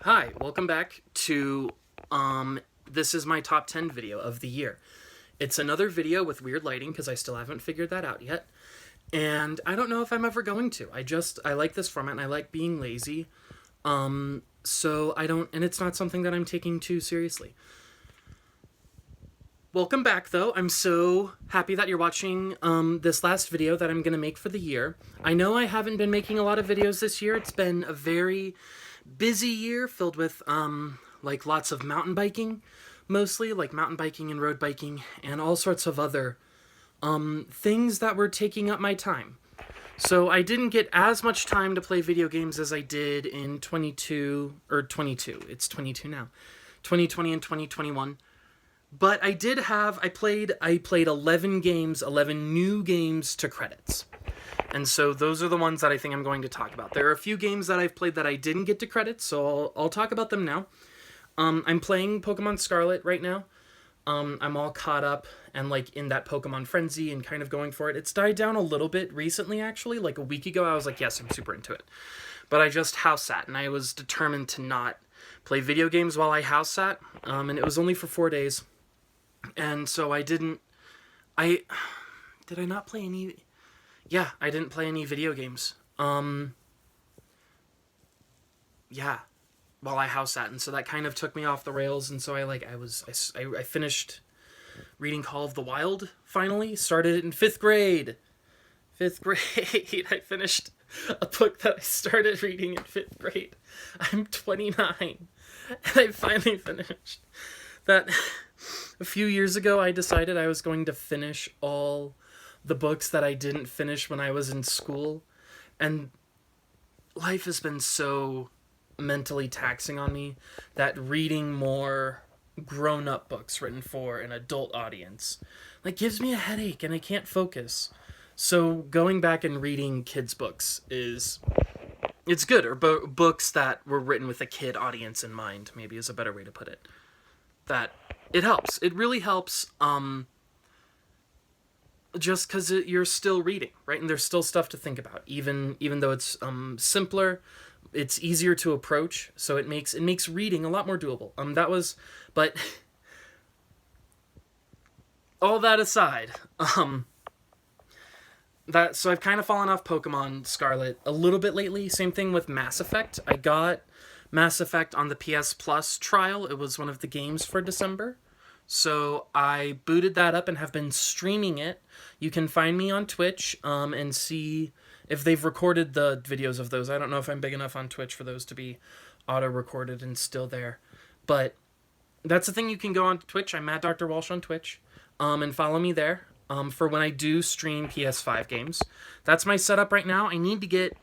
Hi, welcome back to, this is my top 10 video of the year. It's another video with weird lighting because I still haven't figured that out yet. And I don't know if I'm ever going to. I like this format and I like being lazy. So I don't, and it's not something that I'm taking too seriously. Welcome back, though. I'm so happy that you're watching this last video that I'm going to make for the year. I know I haven't been making a lot of videos this year. It's been a very busy year filled with like lots of mountain biking, mostly like mountain biking and road biking and all sorts of other things that were taking up my time. So I didn't get as much time to play video games as I did in 22, it's 22 now, 2020 and 2021. But I played 11 games, 11 new games to credits. And so those are the ones that I think I'm going to talk about. There are a few games that I've played that I didn't get to credits, so I'll talk about them now. I'm playing Pokemon Scarlet right now. I'm all caught up and like in that Pokemon frenzy and kind of going for it. It's died down a little bit recently, actually. Like a week ago, I was like, yes, I'm super into it. But I just house sat, and I was determined to not play video games while I house sat. And it was only for 4 days. And so did I not play any? Yeah, I didn't play any video games. Yeah, while I house sat, and so that kind of took me off the rails. And so I finished reading Call of the Wild. Finally, started it in fifth grade. I finished a book that I started reading in fifth grade. I'm 29, and I finally finished that. A few years ago, I decided I was going to finish all the books that I didn't finish when I was in school. And life has been so mentally taxing on me that reading more grown-up books written for an adult audience like gives me a headache and I can't focus. So going back and reading kids' books it's good, or books that were written with a kid audience in mind, maybe is a better way to put it. That it helps. It really helps, just because you're still reading, right? And there's still stuff to think about, even though it's simpler, it's easier to approach, so it makes reading a lot more doable. But all that aside, so I've kind of fallen off Pokemon Scarlet a little bit lately. Same thing with Mass Effect. I got Mass Effect on the PS Plus trial. It was one of the games for December. So I booted that up and have been streaming it. You can find me on Twitch and see if they've recorded the videos of those. I don't know if I'm big enough on Twitch for those to be auto-recorded and still there. But that's the thing, you can go on Twitch. I'm Matt Dr. Walsh on Twitch. And follow me there for when I do stream PS5 games. That's my setup right now. I need to get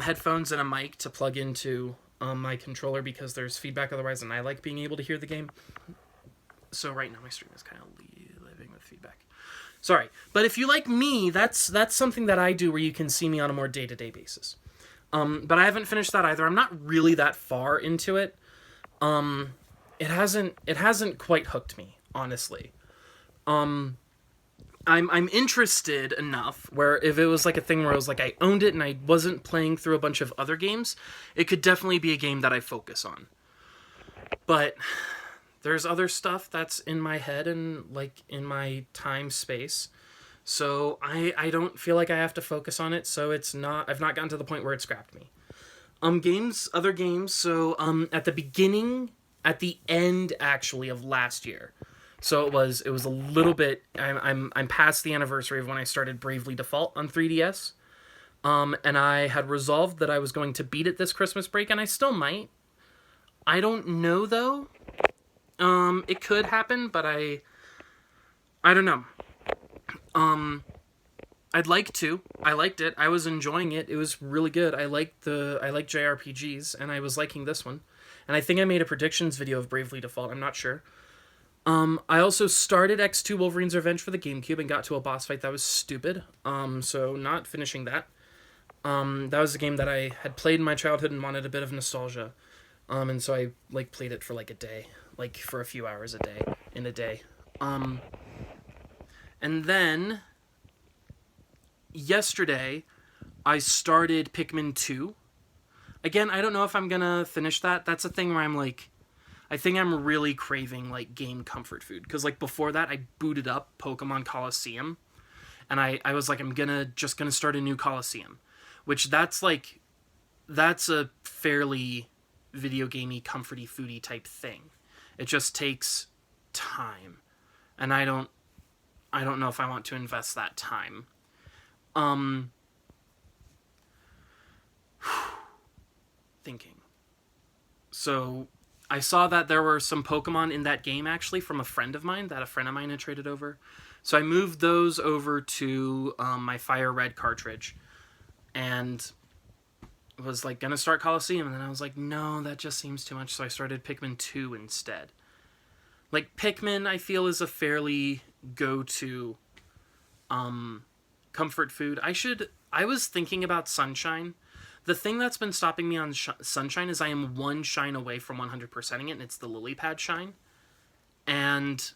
headphones and a mic to plug into my controller because there's feedback otherwise, and I like being able to hear the game. So right now my stream is kind of living with feedback. Sorry. But if you like me, that's something that I do where you can see me on a more day-to-day basis. But I haven't finished that either. I'm not really that far into it. It hasn't quite hooked me, honestly. I'm interested enough where if it was like a thing where I was like I owned it and I wasn't playing through a bunch of other games, it could definitely be a game that I focus on. But there's other stuff that's in my head and like in my time space. So I don't feel like I have to focus on it, so I've not gotten to the point where it scrapped me. Other games, so at the end actually of last year. So it was a little bit, I'm past the anniversary of when I started Bravely Default on 3DS. And I had resolved that I was going to beat it this Christmas break, and I still might. I don't know though. It could happen, but I don't know. I'd like to. I liked it. I was enjoying it. It was really good. I like JRPGs, and I was liking this one. And I think I made a predictions video of Bravely Default. I'm not sure. I also started X2 Wolverine's Revenge for the GameCube and got to a boss fight that was stupid. So not finishing that. That was a game that I had played in my childhood and wanted a bit of nostalgia. And so I like played it for like a day, like for a few hours in a day. And then yesterday I started Pikmin 2. again, I don't know if I'm gonna finish that. That's a thing where I'm like, I think I'm really craving like game comfort food, because like before that I booted up Pokemon Coliseum, and I was like, I'm just gonna start a new Coliseum, which that's a fairly video gamey comforty foodie type thing. It just takes time, and I don't know if I want to invest that time. Um Thinking. So I saw that there were some Pokemon in that game actually from a friend of mine that a friend of mine had traded over. So I moved those over to my Fire Red cartridge, and was like gonna start Coliseum, and then I was like, no, that just seems too much. So I started Pikmin 2 instead. Like Pikmin, I feel is a fairly go-to comfort food. I was thinking about Sunshine. The thing that's been stopping me on Sunshine is I am one shine away from 100%ing it, and it's the lily pad shine. And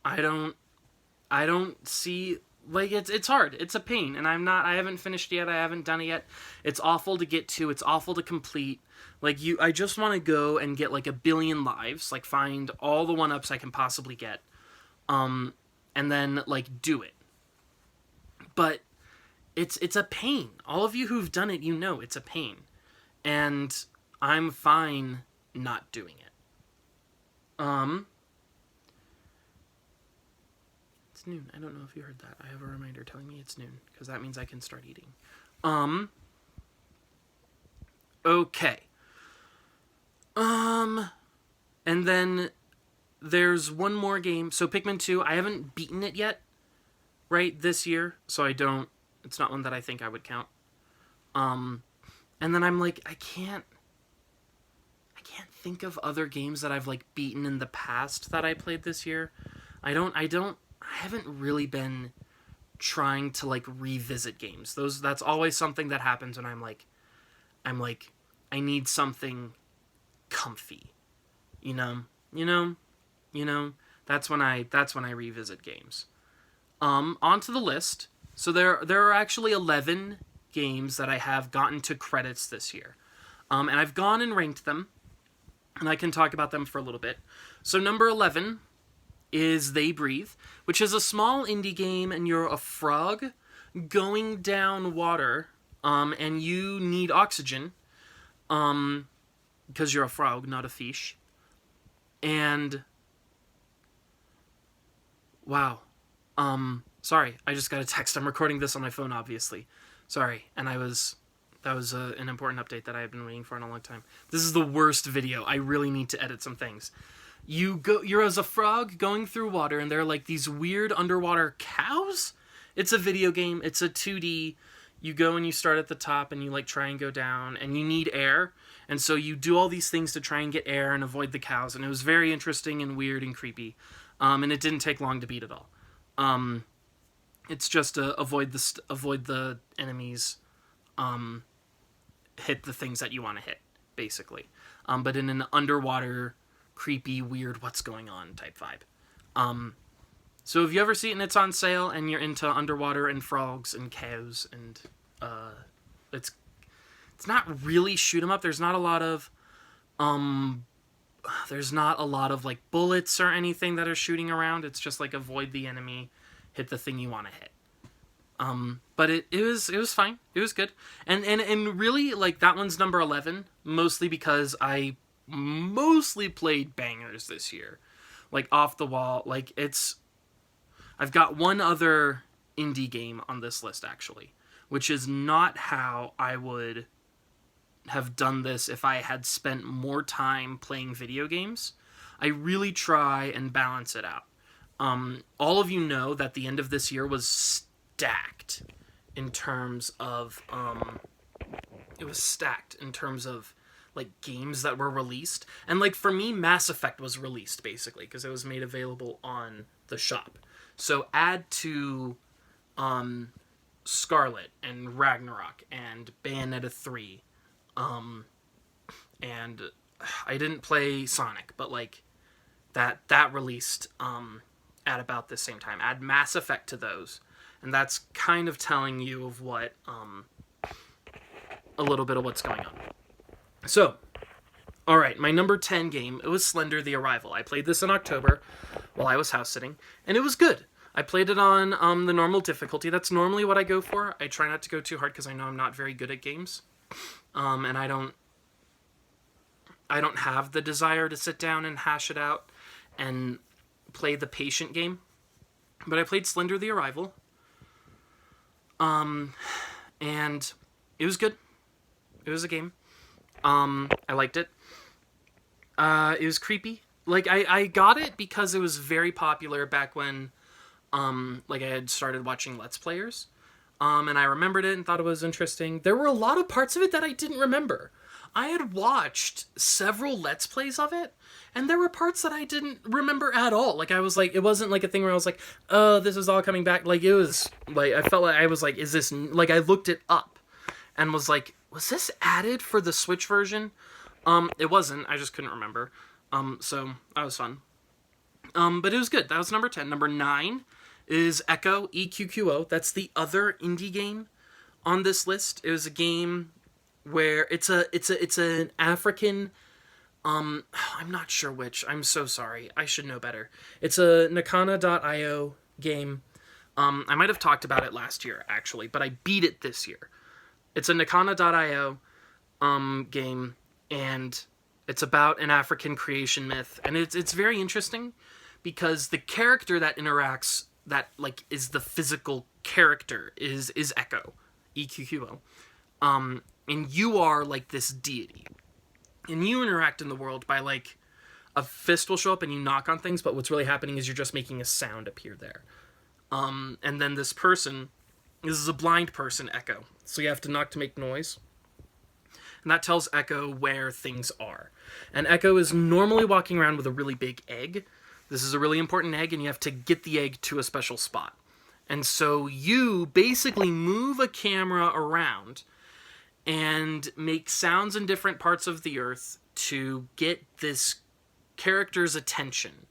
I don't see, like, it's hard. It's a pain, and I haven't finished yet. I haven't done it yet. It's awful to get to. It's awful to complete. Like, I just want to go and get like 1,000,000,000 lives, like find all the 1-ups I can possibly get. And then like do it. But it's a pain. All of you who've done it, you know it's a pain. And I'm fine not doing it. It's noon. I don't know if you heard that. I have a reminder telling me it's noon, because that means I can start eating. Okay. And then there's one more game. So Pikmin 2, I haven't beaten it yet, right, this year. So it's not one that I think I would count. And then I'm like, I can't think of other games that I've like beaten in the past that I played this year. I haven't really been trying to like revisit games. That's always something that happens when I'm like, I need something comfy. You know? That's when I revisit games. Onto the list. So there are actually 11 games that I have gotten to credits this year. And I've gone and ranked them, and I can talk about them for a little bit. So number 11 is They Breathe, which is a small indie game, and you're a frog going down water, and you need oxygen, because you're a frog, not a fish. And wow. Sorry, I just got a text. I'm recording this on my phone, obviously. Sorry, and that was an important update that I have been waiting for in a long time. This is the worst video. I really need to edit some things. You're as a frog going through water, and there are like these weird underwater cows. It's a video game. It's a 2D. You go and you start at the top, and you like try and go down, and you need air, and so you do all these things to try and get air and avoid the cows. And it was very interesting and weird and creepy, and it didn't take long to beat at all. It's just to avoid the enemies, hit the things that you want to hit, basically. But in an underwater, creepy, weird, what's going on type vibe. So if you ever see it and it's on sale and you're into underwater and frogs and cows and it's not really shoot 'em up. There's not a lot of like bullets or anything that are shooting around. It's just like avoid the enemy, hit the thing you want to hit. But it was fine. It was good. And really, like, that one's number 11, mostly because I mostly played bangers this year. Like, off the wall. Like, I've got one other indie game on this list, actually, which is not how I would have done this if I had spent more time playing video games. I really try and balance it out. All of you know that the end of this year was stacked in terms of like games that were released. And like for me, Mass Effect was released basically because it was made available on the shop. So add to Scarlet and Ragnarok and Bayonetta 3. And I didn't play Sonic, but like that released at about the same time. Add Mass Effect to those, and that's kind of telling you of what a little bit of what's going on. So, all right, my number 10 game, it was Slender: The Arrival. I played this in October while I was house sitting, and it was good. I played it on the normal difficulty. That's normally what I go for. I try not to go too hard because I know I'm not very good at games, and I don't have the desire to sit down and hash it out and play the patient game. But I played Slender: The Arrival, and it was good. It was a game. I liked it. It was creepy. Like, I got it because it was very popular back when, like, I had started watching Let's Players. And I remembered it and thought it was interesting. There were a lot of parts of it that I didn't remember. I had watched several Let's Plays of it, and there were parts that I didn't remember at all. Like, I was like, it wasn't like a thing where I was like, oh, this is all coming back. Like, it was, like, I felt like I was like, is this, like, I looked it up and was like, was this added for the Switch version? It wasn't. I just couldn't remember. So that was fun. But it was good. That was number 10. Number 9 is Echo, EQQO. That's the other indie game on this list. It was a game where it's an African, I'm not sure which. I'm so sorry. I should know better. It's a Nakana.io game. I might have talked about it last year, actually, but I beat it this year. It's a Nakana.io game, and it's about an African creation myth, and it's very interesting because the character that interacts, that like is the physical character, is Echo, EQQO, and you are like this deity, and you interact in the world by like a fist will show up and you knock on things, but what's really happening is you're just making a sound appear there, and then this is a blind person, Echo, so you have to knock to make noise. And that tells Echo where things are. And Echo is normally walking around with a really big egg. This is a really important egg, and you have to get the egg to a special spot. And so you basically move a camera around and make sounds in different parts of the earth to get this character's attention.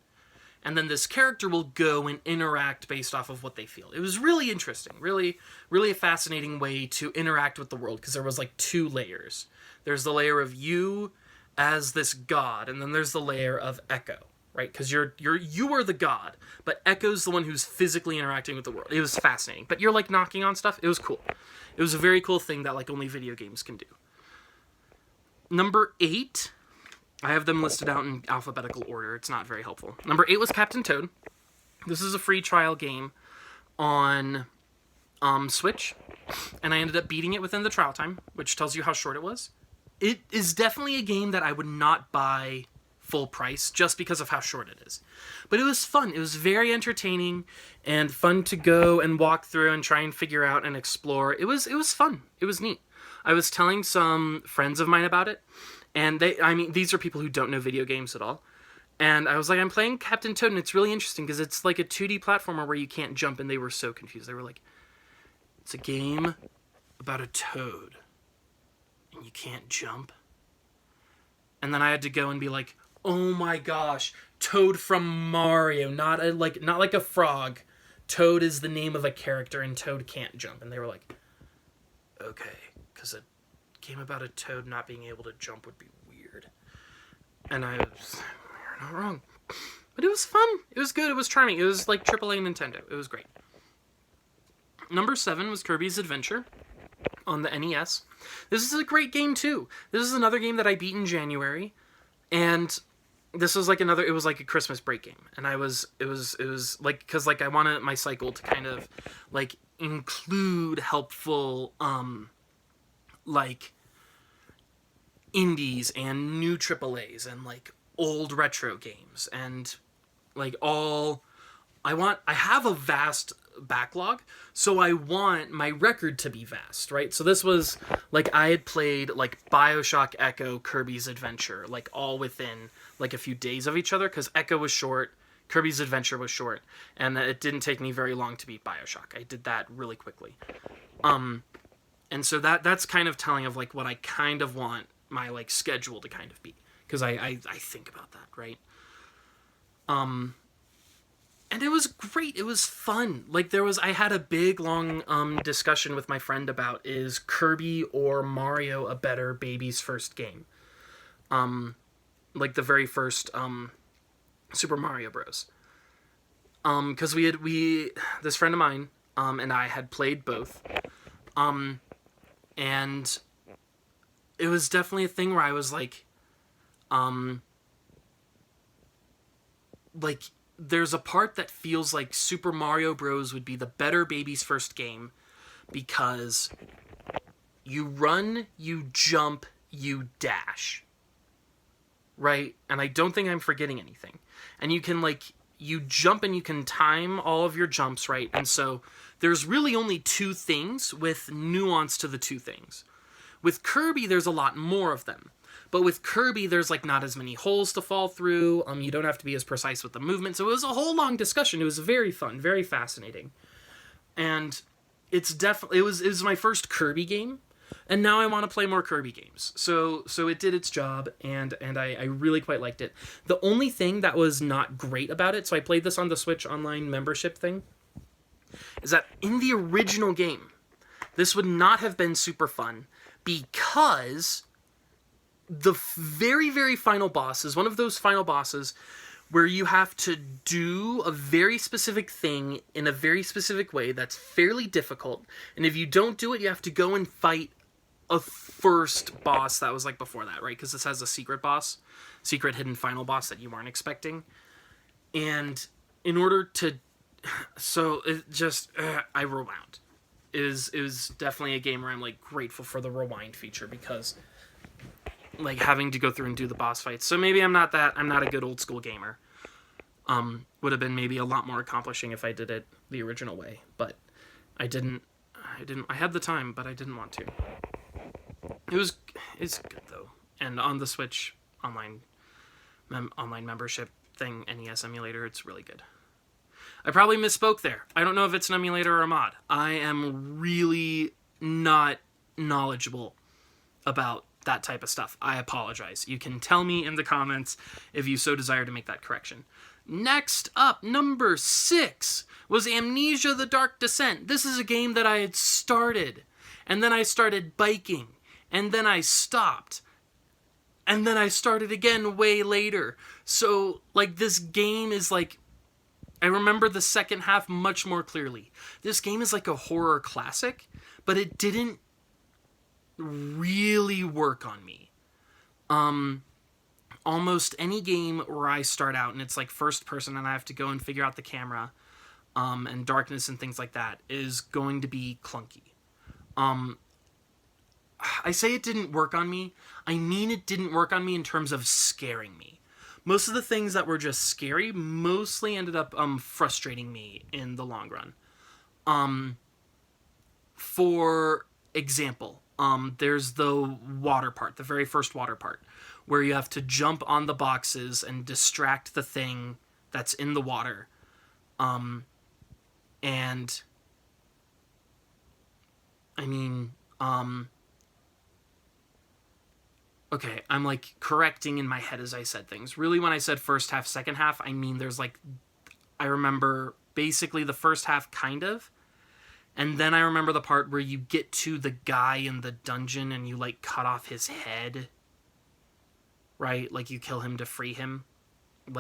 And then this character will go and interact based off of what they feel. It was really interesting. Really, really a fascinating way to interact with the world, because there was like 2 layers. There's the layer of you as this god, and then there's the layer of Echo, right? Because you are the god, but Echo's the one who's physically interacting with the world. It was fascinating. But you're like knocking on stuff. It was cool. It was a very cool thing that like only video games can do. Number 8... I have them listed out in alphabetical order. It's not very helpful. Number 8 was Captain Toad. This is a free trial game on Switch, and I ended up beating it within the trial time, which tells you how short it was. It is definitely a game that I would not buy full price just because of how short it is. But it was fun. It was very entertaining and fun to go and walk through and try and figure out and explore. It was fun. It was neat. I was telling some friends of mine about it, and these are people who don't know video games at all. And I was like, I'm playing Captain Toad, and it's really interesting because it's like a 2D platformer where you can't jump, and they were so confused. They were like, it's a game about a toad, and you can't jump? And then I had to go and be like, oh my gosh, Toad from Mario, not like a frog. Toad is the name of a character, and Toad can't jump. And they were like, okay, because a game about a toad not being able to jump would be weird. And I was, you're not wrong. But it was fun. It was good. It was charming. It was like AAA Nintendo. It was great. Number 7 was Kirby's Adventure on the NES. This is a great game too. This is another game that I beat in January, and this was like it was like a Christmas break game. And it was like, because like I wanted my cycle to kind of like include helpful like indies and new AAAs and like old retro games, and like I have a vast backlog, so I want my record to be vast, right? So this was like I had played like BioShock, Echo, Kirby's Adventure, like all within like a few days of each other, because Echo was short, Kirby's Adventure was short, and it didn't take me very long to beat BioShock. I did that really quickly. And so that's kind of telling of like what I kind of want my like schedule to kind of be, because I think about that, right? And it was great. It was fun. Like I had a big long discussion with my friend about, is Kirby or Mario a better baby's first game? Like the very first Super Mario Bros. Because this friend of mine and I had played both, and it was definitely a thing where I was like there's a part that feels like Super Mario Bros. Would be the better baby's first game, because you run, you jump, you dash. Right? And I don't think I'm forgetting anything. And you can, you jump and you can time all of your jumps, right? And so there's really only two things with nuance to the two things. With Kirby, there's a lot more of them. But with Kirby, there's not as many holes to fall through. You don't have to be as precise with the movement. So it was a whole long discussion. It was very fun, very fascinating. And it was my first Kirby game. And now I want to play more Kirby games. So it did its job, and I really quite liked it. The only thing that was not great about it, so I played this on the Switch Online membership thing, is that in the original game, this would not have been super fun, because the very, very final boss is one of those final bosses where you have to do a very specific thing in a very specific way that's fairly difficult, and if you don't do it, you have to go and fight a first boss that was before that, right? Because this has a secret hidden final boss that you weren't expecting. And in order to... So, it just... I rewound. It was definitely a game where I'm, grateful for the rewind feature, because, having to go through and do the boss fights. So maybe I'm not a good old school gamer. Would have been maybe a lot more accomplishing if I did it the original way. But I didn't... I had the time, but I didn't want to. It's good though, and on the Switch online membership thing, NES emulator, it's really good. I probably misspoke there. I don't know if it's an emulator or a mod. I am really not knowledgeable about that type of stuff. I apologize. You can tell me in the comments if you so desire to make that correction. Next up, number 6 was Amnesia: The Dark Descent. This is a game that I had started, and then I started biking. And then I stopped. And then I started again way later. So, this game is I remember the second half much more clearly. This game is a horror classic, but it didn't really work on me. Almost any game where I start out and it's first person and I have to go and figure out the camera, and darkness and things like that, is going to be clunky. I say it didn't work on me. I mean it didn't work on me in terms of scaring me. Most of the things that were just scary mostly ended up frustrating me in the long run. For example, there's the water part, the very first water part, where you have to jump on the boxes and distract the thing that's in the water. And I mean, okay, I'm correcting in my head as I said things. Really, when I said first half, second half, I mean there's I remember basically the first half kind of, and then I remember the part where you get to the guy in the dungeon and you cut off his head, right? You kill him to free him,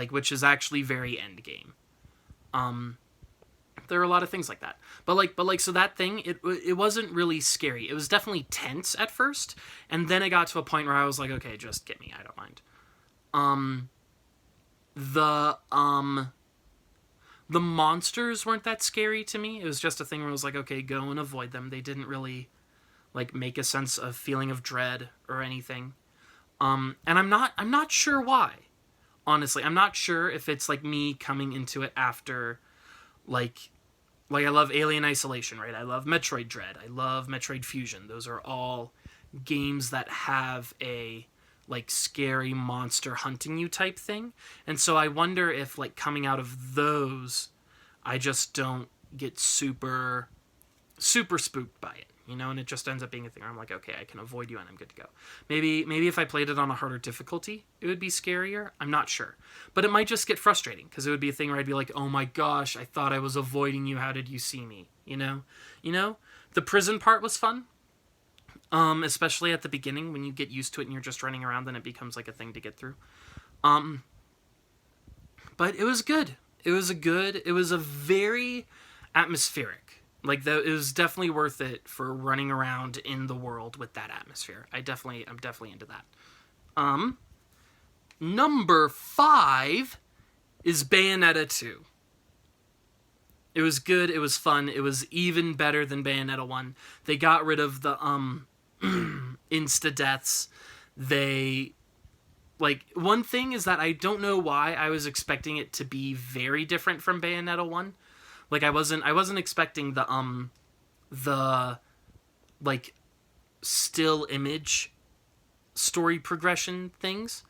which is actually very end game. There are a lot of things like that. But so that thing, it wasn't really scary. It was definitely tense at first, and then it got to a point where I was like, okay, just get me, I don't mind. The monsters weren't that scary to me. It was just a thing where I was like, okay, go and avoid them. They didn't really make a sense of feeling of dread or anything. And I'm not sure why. Honestly, I'm not sure if it's me coming into it after I love Alien Isolation, right? I love Metroid Dread. I love Metroid Fusion. Those are all games that have a scary monster hunting you type thing. And so I wonder if coming out of those, I just don't get super spooked by it, you know, and it just ends up being a thing where I'm like, okay, I can avoid you and I'm good to go. Maybe if I played it on a harder difficulty, it would be scarier. I'm not sure. But it might just get frustrating because it would be a thing where I'd be like, oh my gosh, I thought I was avoiding you. How did you see me? You know? The prison part was fun. Especially at the beginning when you get used to it and you're just running around and it becomes like a thing to get through. But it was good. It was a very atmospheric. Like, it was definitely worth it for running around in the world with that atmosphere. I'm definitely into that. Number 5 is Bayonetta 2. It was good, it was fun, it was even better than Bayonetta 1. They got rid of the, insta-deaths. One thing is that I don't know why I was expecting it to be very different from Bayonetta 1. Like, I wasn't expecting the still image story progression things.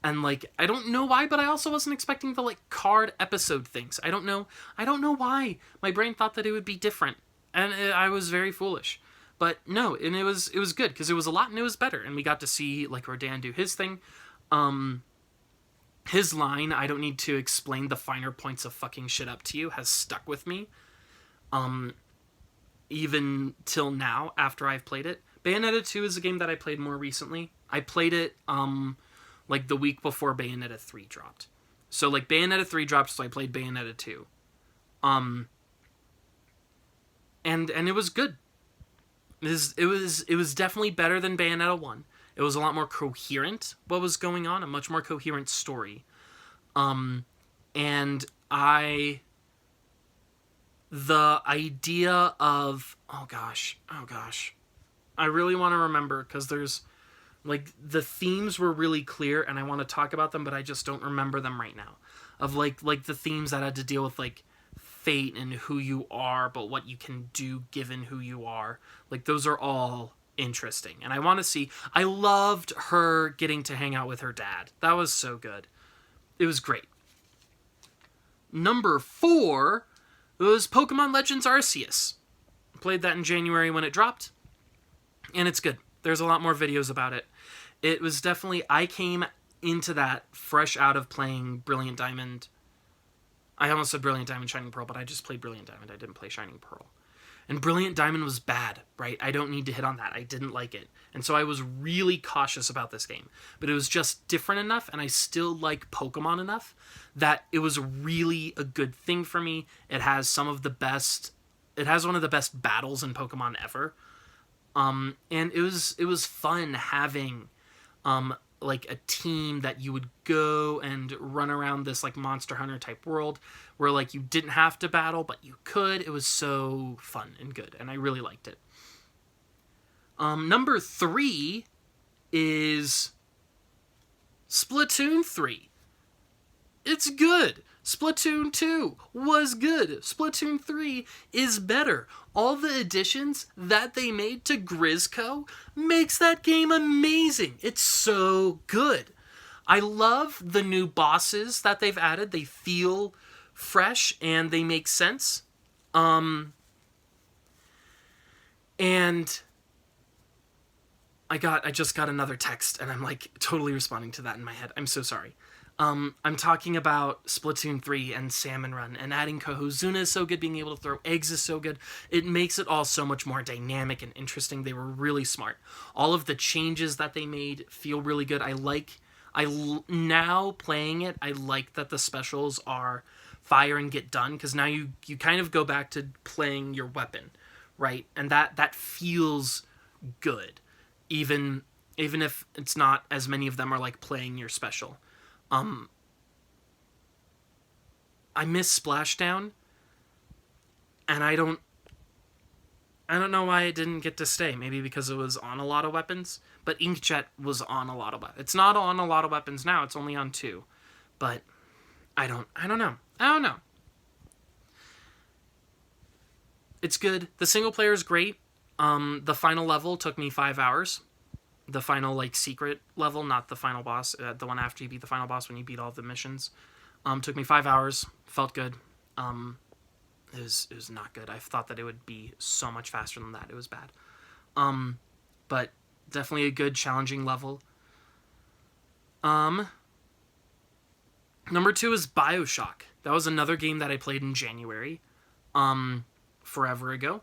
And, I don't know why, but I also wasn't expecting the, card episode things. I don't know why. My brain thought that it would be different. And I was very foolish. But, no, and it was good, because it was a lot and it was better. And we got to see, Rodan do his thing. His line, I don't need to explain the finer points of fucking shit up to you, has stuck with me. Even till now, after I've played it. Bayonetta 2 is a game that I played more recently. I played it, the week before Bayonetta 3 dropped. So, Bayonetta 3 dropped, so I played Bayonetta 2. And it was good. It was definitely better than Bayonetta 1. It was a lot more coherent, what was going on, a much more coherent story. And the idea of, oh gosh, I really want to remember, because there's, the themes were really clear, and I want to talk about them, but I just don't remember them right now. Of, the themes that had to deal with, fate and who you are, but what you can do given who you are. Those are all interesting, and I want to see. I loved her getting to hang out with her dad. That was so good. It was great. Number 4 was Pokemon Legends Arceus. Played that in January when it dropped, and it's good. There's a lot more videos about it. It was definitely, I came into that fresh out of playing Brilliant Diamond. I almost said Brilliant Diamond Shining Pearl, but I just played Brilliant Diamond. I didn't play Shining Pearl. And Brilliant Diamond was bad, right? I don't need to hit on that. I didn't like it. And so I was really cautious about this game. But it was just different enough, and I still like Pokemon enough, that it was really a good thing for me. It has one of the best battles in Pokemon ever. And it was fun having, a team that you would go and run around this, Monster Hunter type world where, you didn't have to battle, but you could. It was so fun and good, and I really liked it. Number 3 is Splatoon 3. It's good. Splatoon 2 was good. Splatoon 3 is better. All the additions that they made to Grizzco makes that game amazing. It's so good. I love the new bosses that they've added. They feel fresh and they make sense. And I just got another text and I'm totally responding to that in my head. I'm so sorry. I'm talking about Splatoon 3 and Salmon Run, and adding Kohozuna is so good, being able to throw eggs is so good. It makes it all so much more dynamic and interesting. They were really smart. All of the changes that they made feel really good. Now playing it, I like that the specials are fire and get done, because now you kind of go back to playing your weapon, right? And that feels good, even if it's not as many of them are playing your special. I miss Splashdown, and I don't know why it didn't get to stay. Maybe because it was on a lot of weapons, but Inkjet was on a lot of weapons. It's not on a lot of weapons now. It's only on 2, but I don't know. It's good. The single player is great. The final level took me 5 hours. The final, secret level, not the final boss, the one after you beat the final boss when you beat all the missions. Took me 5 hours. Felt good. It was not good. I thought that it would be so much faster than that. It was bad. But definitely a good challenging level. Number 2 is BioShock. That was another game that I played in January, forever ago.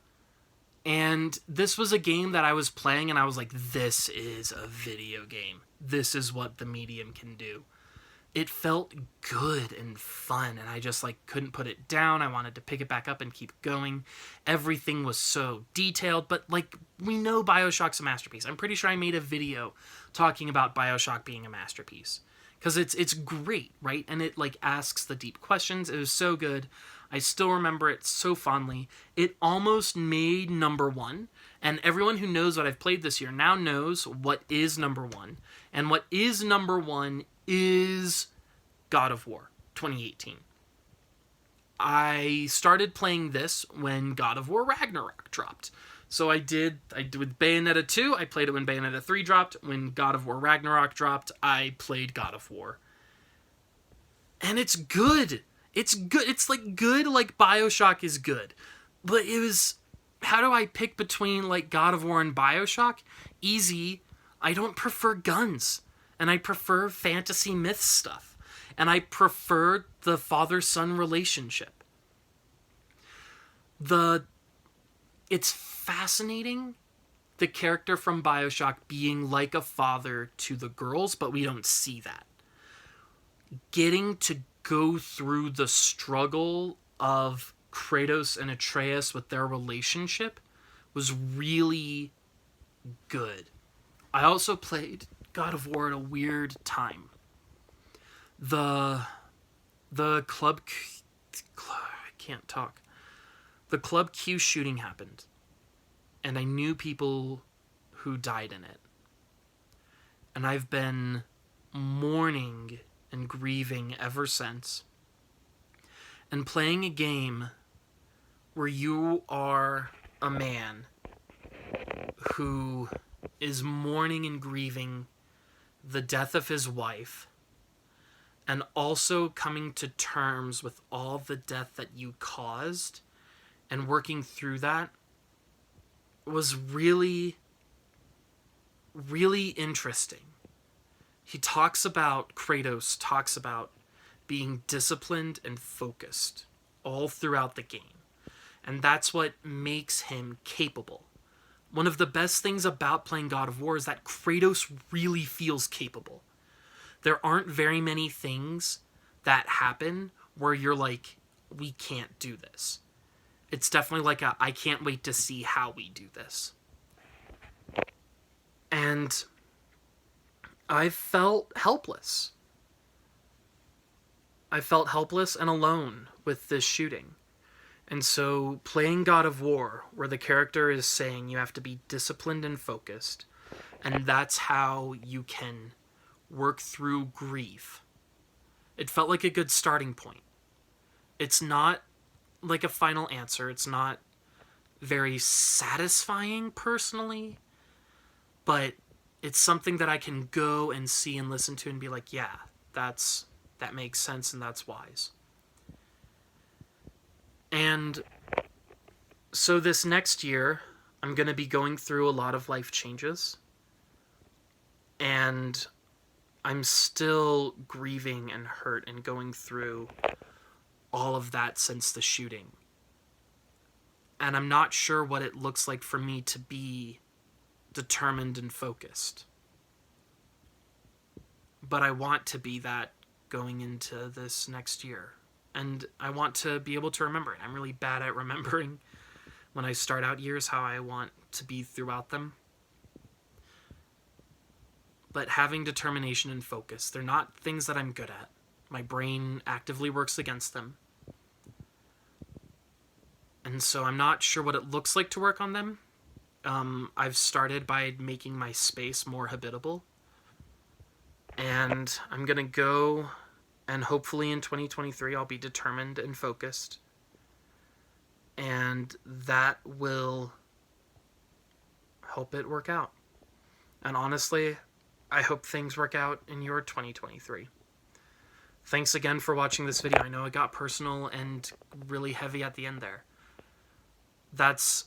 And this was a game that I was playing and I was like, this is a video game. This is what the medium can do. It felt good and fun, and I just like couldn't put it down. I wanted to pick it back up and keep going. Everything was so detailed, but like, we know BioShock's a masterpiece. I'm pretty sure I made a video talking about BioShock being a masterpiece, because it's great, right? And it like asks the deep questions. It was so good. I still remember it so fondly. It almost made number 1, and everyone who knows what I've played this year now knows what is number 1. And what is number 1 is God of War 2018. I started playing this when God of War Ragnarok dropped. So I did with Bayonetta 2, I played it when Bayonetta 3 dropped. When God of War Ragnarok dropped, I played God of War. And it's good. It's good. It's like good like BioShock is good. But it was, how do I pick between like God of War and BioShock? Easy. I don't prefer guns. And I prefer fantasy myth stuff. And I prefer the father-son relationship. It's fascinating, the character from BioShock being like a father to the girls, but we don't see that. Getting to go through the struggle of Kratos and Atreus with their relationship was really good. I also played God of War at a weird time. The Club I can't talk. The Club Q shooting happened, and I knew people who died in it. And I've been mourning and grieving ever since. And playing a game where you are a man who is mourning and grieving the death of his wife, and also coming to terms with all the death that you caused and working through that, was really, really interesting. Kratos talks about being disciplined and focused all throughout the game. And that's what makes him capable. One of the best things about playing God of War is that Kratos really feels capable. There aren't very many things that happen where you're like, we can't do this. It's definitely like I can't wait to see how we do this. And I felt helpless. I felt helpless and alone with this shooting. And so playing God of War, where the character is saying you have to be disciplined and focused, and that's how you can work through grief, it felt like a good starting point. It's not like a final answer. It's not very satisfying personally, but it's something that I can go and see and listen to and be like, yeah, that makes sense and that's wise. And so this next year, I'm going to be going through a lot of life changes. And I'm still grieving and hurt and going through all of that since the shooting. And I'm not sure what it looks like for me to be determined and focused. But I want to be that going into this next year. And I want to be able to remember it. I'm really bad at remembering when I start out years how I want to be throughout them. But having determination and focus, they're not things that I'm good at. My brain actively works against them. And so I'm not sure what it looks like to work on them. I've started by making my space more habitable. And I'm going to go, and hopefully in 2023 I'll be determined and focused. And that will help it work out. And honestly, I hope things work out in your 2023. Thanks again for watching this video. I know it got personal and really heavy at the end there. That's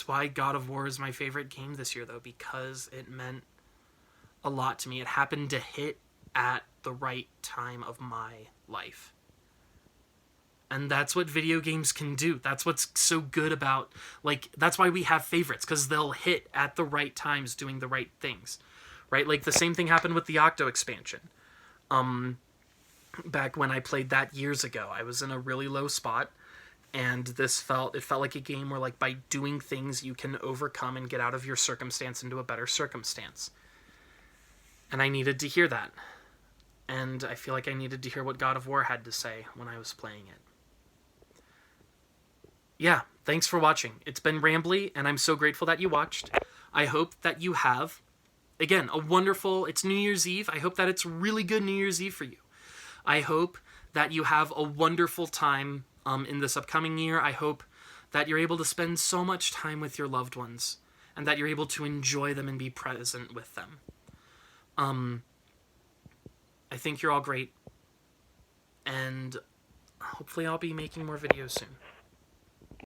why God of War is my favorite game this year, though, because it meant a lot to me. It happened to hit at the right time of my life. And that's what video games can do. That's what's so good about, like, that's why we have favorites, because they'll hit at the right times doing the right things, right? Like, the same thing happened with the Octo expansion. Back when I played that years ago, I was in a really low spot, and it felt like a game where, like, by doing things you can overcome and get out of your circumstance into a better circumstance. And I needed to hear that. And I feel like I needed to hear what God of War had to say when I was playing it. Yeah, thanks for watching. It's been rambly, and I'm so grateful that you watched. I hope that you have, again, it's New Year's Eve. I hope that it's really good New Year's Eve for you. I hope that you have a wonderful time in this upcoming year. I hope that you're able to spend so much time with your loved ones, and that you're able to enjoy them and be present with them. I think you're all great, and hopefully I'll be making more videos soon.